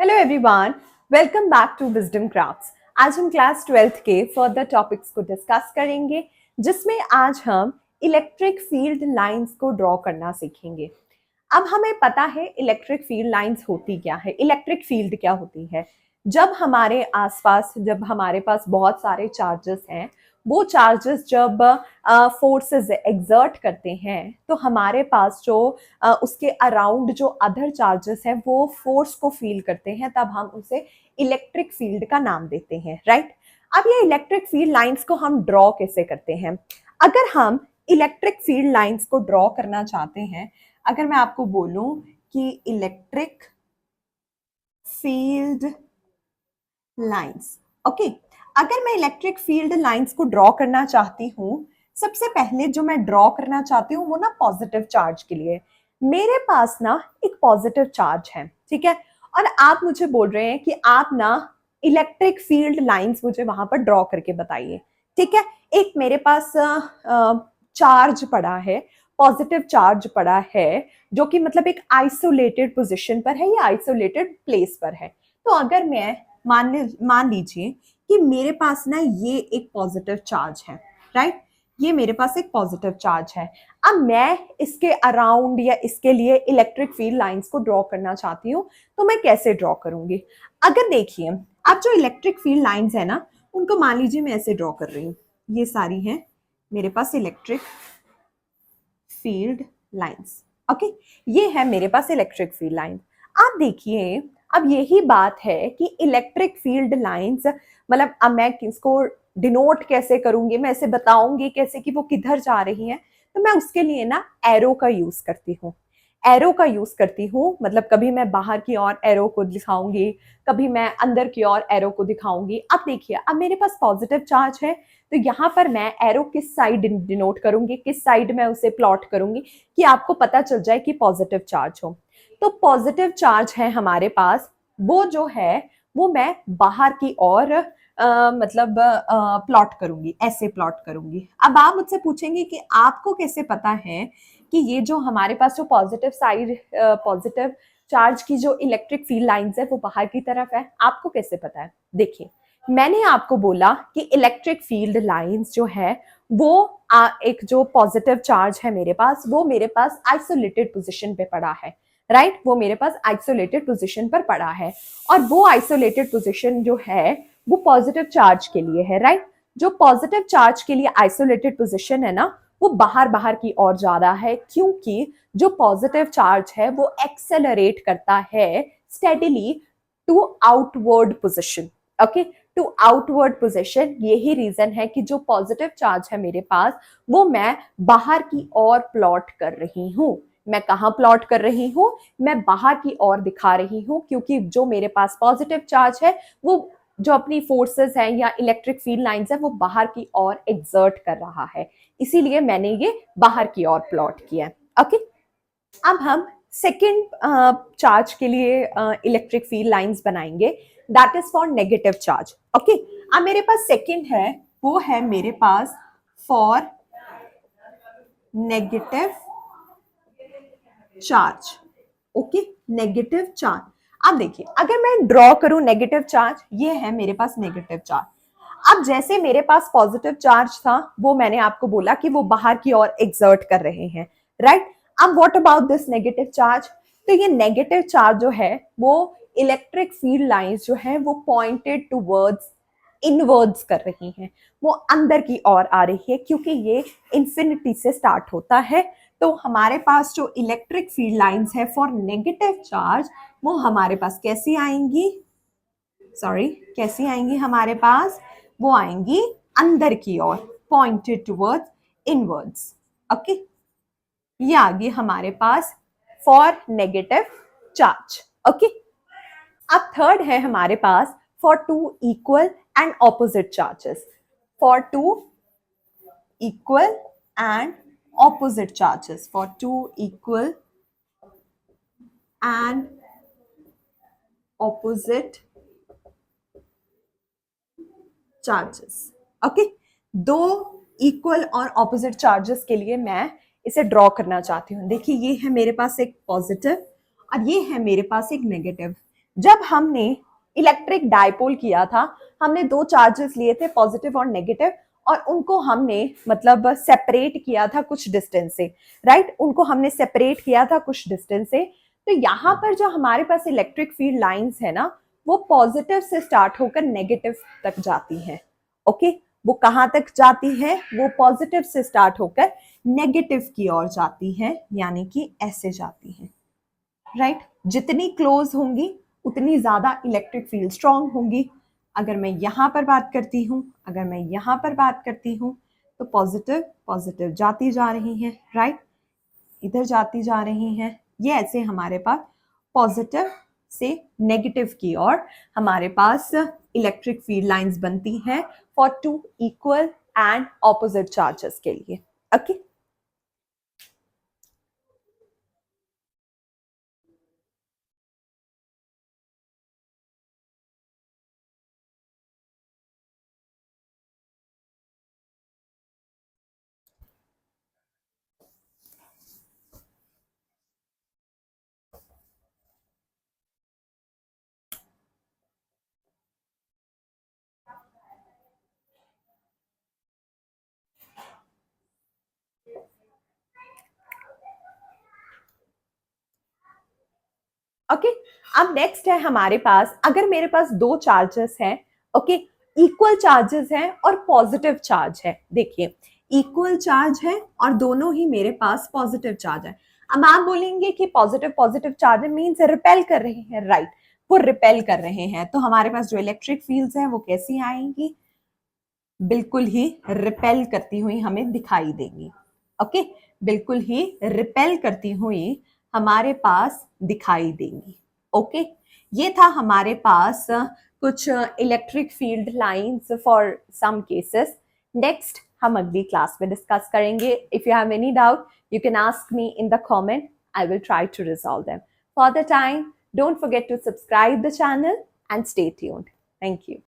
Hello everyone, welcome back to Wisdom Crafts. आज हम class 12th के फर्दर टॉपिक्स को डिस्कस करेंगे, जिसमें आज हम इलेक्ट्रिक फील्ड लाइंस को ड्रॉ करना सीखेंगे। अब हमें पता है इलेक्ट्रिक फील्ड लाइंस होती क्या है, इलेक्ट्रिक फील्ड क्या होती है। जब हमारे आसपास, जब हमारे पास बहुत सारे चार्जेस हैं, वो चार्जेस जब फोर्सेस एग्जर्ट करते हैं तो हमारे पास जो उसके अराउंड जो अदर चार्जेस हैं वो फोर्स को फील करते हैं, तब हम उसे इलेक्ट्रिक फील्ड का नाम देते हैं, राइट। अब ये इलेक्ट्रिक फील्ड लाइंस को हम ड्रॉ कैसे करते हैं? अगर हम इलेक्ट्रिक फील्ड लाइंस को ड्रॉ करना चाहते हैं, अगर मैं आपको बोलूं कि इलेक्ट्रिक फील्ड लाइंस, ओके, अगर मैं इलेक्ट्रिक फील्ड लाइंस को ड्रॉ करना चाहती हूँ, सबसे पहले जो मैं ड्रॉ करना चाहती हूँ वो ना पॉजिटिव चार्ज के लिए। मेरे पास ना एक पॉजिटिव चार्ज है, ठीक है, और आप मुझे बोल रहे हैं कि आप ना इलेक्ट्रिक फील्ड लाइंस मुझे वहां पर ड्रॉ करके बताइए, ठीक है। एक मेरे पास चार्ज पड़ा है, पॉजिटिव चार्ज पड़ा है, जो कि मतलब एक आइसोलेटेड पोजिशन पर है या आइसोलेटेड प्लेस पर है। तो अगर मैं मान लीजिए कि मेरे पास ना ये एक पॉजिटिव चार्ज है, राइट, ये मेरे पास एक पॉजिटिव चार्ज है। अब मैं इसके अराउंड या इसके लिए इलेक्ट्रिक फील्ड लाइंस को ड्रॉ करना चाहती हूँ, तो मैं कैसे ड्रॉ करूंगी? अगर देखिए, अब जो इलेक्ट्रिक फील्ड लाइंस है ना, उनको मान लीजिए मैं ऐसे ड्रॉ कर रही हूँ, ये सारी हैं मेरे पास इलेक्ट्रिक फील्ड लाइंस, ओके, ये है मेरे पास इलेक्ट्रिक फील्ड लाइन। आप देखिए, अब यही बात है कि इलेक्ट्रिक फील्ड लाइंस मतलब अब मैं इसको डिनोट कैसे करूंगी, मैं ऐसे बताऊंगी कैसे कि वो किधर जा रही है। तो मैं उसके लिए ना एरो का यूज करती हूँ, एरो का यूज करती हूँ। मतलब कभी मैं बाहर की ओर एरो को दिखाऊंगी, कभी मैं अंदर की ओर एरो को दिखाऊंगी। अब देखिए, अब मेरे पास पॉजिटिव चार्ज है, तो यहाँ पर मैं एरो किस साइड डिनोट करूंगी, किस साइड मैं उसे प्लॉट करूंगी कि आपको पता चल जाए कि पॉजिटिव चार्ज हो। तो पॉजिटिव चार्ज है हमारे पास, वो जो है वो मैं बाहर की ओर मतलब प्लॉट करूंगी, ऐसे प्लॉट करूंगी। अब आप मुझसे पूछेंगे कि आपको कैसे पता है कि ये जो हमारे पास जो पॉजिटिव साइड, पॉजिटिव चार्ज की जो इलेक्ट्रिक फील्ड लाइंस है वो बाहर की तरफ है, आपको कैसे पता है? देखिए, मैंने आपको बोला कि इलेक्ट्रिक फील्ड लाइंस जो है वो एक जो पॉजिटिव चार्ज है मेरे पास, वो मेरे पास आइसोलेटेड पोजीशन पे पड़ा है, राइट, वो मेरे पास आइसोलेटेड पोजीशन पर पड़ा है। और वो आइसोलेटेड पोजीशन जो है वो पॉजिटिव चार्ज के लिए है, राइट। जो पॉजिटिव चार्ज के लिए आइसोलेटेड पोजीशन है ना, वो बाहर बाहर की ओर जा रहा है, क्योंकि जो पॉजिटिव चार्ज है वो एक्सेलरेट करता है steadily to outward position, okay, to outward position. यही रीजन है कि जो पॉजिटिव चार्ज है मेरे पास वो मैं बाहर की ओर प्लॉट कर रही हूँ। मैं कहाँ प्लॉट कर रही हूँ? मैं बाहर की ओर दिखा रही हूँ, क्योंकि जो मेरे पास पॉजिटिव चार्ज है वो जो अपनी फोर्सेस हैं या इलेक्ट्रिक फील्ड लाइंस है वो बाहर की ओर एग्जर्ट कर रहा है, इसीलिए मैंने ये बाहर की ओर प्लॉट किया, ओके। अब हम सेकेंड चार्ज के लिए इलेक्ट्रिक फील्ड लाइंस बनाएंगे, that is for negative charge, okay. अब मेरे पास सेकेंड है, वो है मेरे पास for negative charge, okay, negative charge. अब देखिए, अगर मैं ड्रॉ करूं नेगेटिव चार्ज, ये है मेरे पास नेगेटिव चार्ज। अब जैसे मेरे पास पॉजिटिव चार्ज था, वो मैंने आपको बोला कि वो बाहर की ओर एक्सर्ट कर रहे हैं, राइट। अब what about this negative charge? तो ये नेगेटिव चार्ज जो है वो इलेक्ट्रिक फील्ड लाइंस जो है वो पॉइंटेड टूवर्ड्स इनवर्ड्स कर रही हैं, वो अंदर की ओर आ रही है, क्योंकि ये इंफिनिटी से स्टार्ट होता है। तो हमारे पास जो इलेक्ट्रिक फील्ड लाइंस है फॉर नेगेटिव चार्ज, वो हमारे पास कैसी आएंगी, सॉरी, कैसी आएंगी हमारे पास? वो आएंगी अंदर की ओर, पॉइंटेड टुवर्ड्स इनवर्ड्स, ओके। ये आ गई हमारे पास फॉर नेगेटिव चार्ज, ओके। अब थर्ड है हमारे पास for two equal and opposite charges, for two equal and opposite charges, for two equal and opposite charges, okay। दो इक्वल और ऑपोजिट चार्जेस के लिए मैं इसे ड्रॉ करना चाहती हूँ। देखिए, ये है मेरे पास एक पॉजिटिव और ये है मेरे पास एक नेगेटिव। जब हमने इलेक्ट्रिक डायपोल किया था, हमने दो चार्जेस लिए थे, पॉजिटिव और नेगेटिव, और उनको हमने मतलब सेपरेट किया था कुछ डिस्टेंस से, राइट, उनको हमने सेपरेट किया था कुछ डिस्टेंस से। तो यहाँ पर जो हमारे पास इलेक्ट्रिक फील्ड लाइंस है ना, वो पॉजिटिव से स्टार्ट होकर नेगेटिव तक जाती हैं। ओके, वो कहाँ तक जाती है? वो पॉजिटिव से स्टार्ट होकर नेगेटिव की ओर जाती है, यानी कि ऐसे जाती है, राइट। जितनी क्लोज होंगी उतनी ज्यादा इलेक्ट्रिक फील्ड स्ट्रांग होंगी। अगर मैं यहाँ पर बात करती हूँ, अगर मैं यहाँ पर बात करती हूँ, तो पॉजिटिव पॉजिटिव जाती जा रही है, राइट, इधर जाती जा रही हैं। ये ऐसे हमारे पास पॉजिटिव से नेगेटिव की ओर हमारे पास इलेक्ट्रिक फील्ड लाइंस बनती हैं for two equal and opposite charges के लिए। Okay, okay. अब नेक्स्ट है हमारे पास, अगर मेरे पास दो चार्जेस हैं, ओके, इक्वल चार्जेस हैं और पॉजिटिव चार्ज है। देखिए, इक्वल चार्ज है और दोनों ही मेरे पास पॉजिटिव चार्ज है। अब आप बोलेंगे कि positive positive charge means repel कर रहे हैं, राइट, वो रिपेल कर रहे हैं। तो हमारे पास जो इलेक्ट्रिक फील्ड्स हैं वो कैसी आएंगी? बिल्कुल ही रिपेल करती हुई हमें दिखाई देंगी। ओके, बिल्कुल ही रिपेल करती हुई हमारे पास दिखाई देंगी। ओके, ये था हमारे पास कुछ electric field lines for some cases. Next हम अगली क्लास में डिस्कस करेंगे। If you have any doubt, you can ask me in the comment, I will try to resolve them. For the time, don't forget to subscribe the channel and stay tuned. Thank you.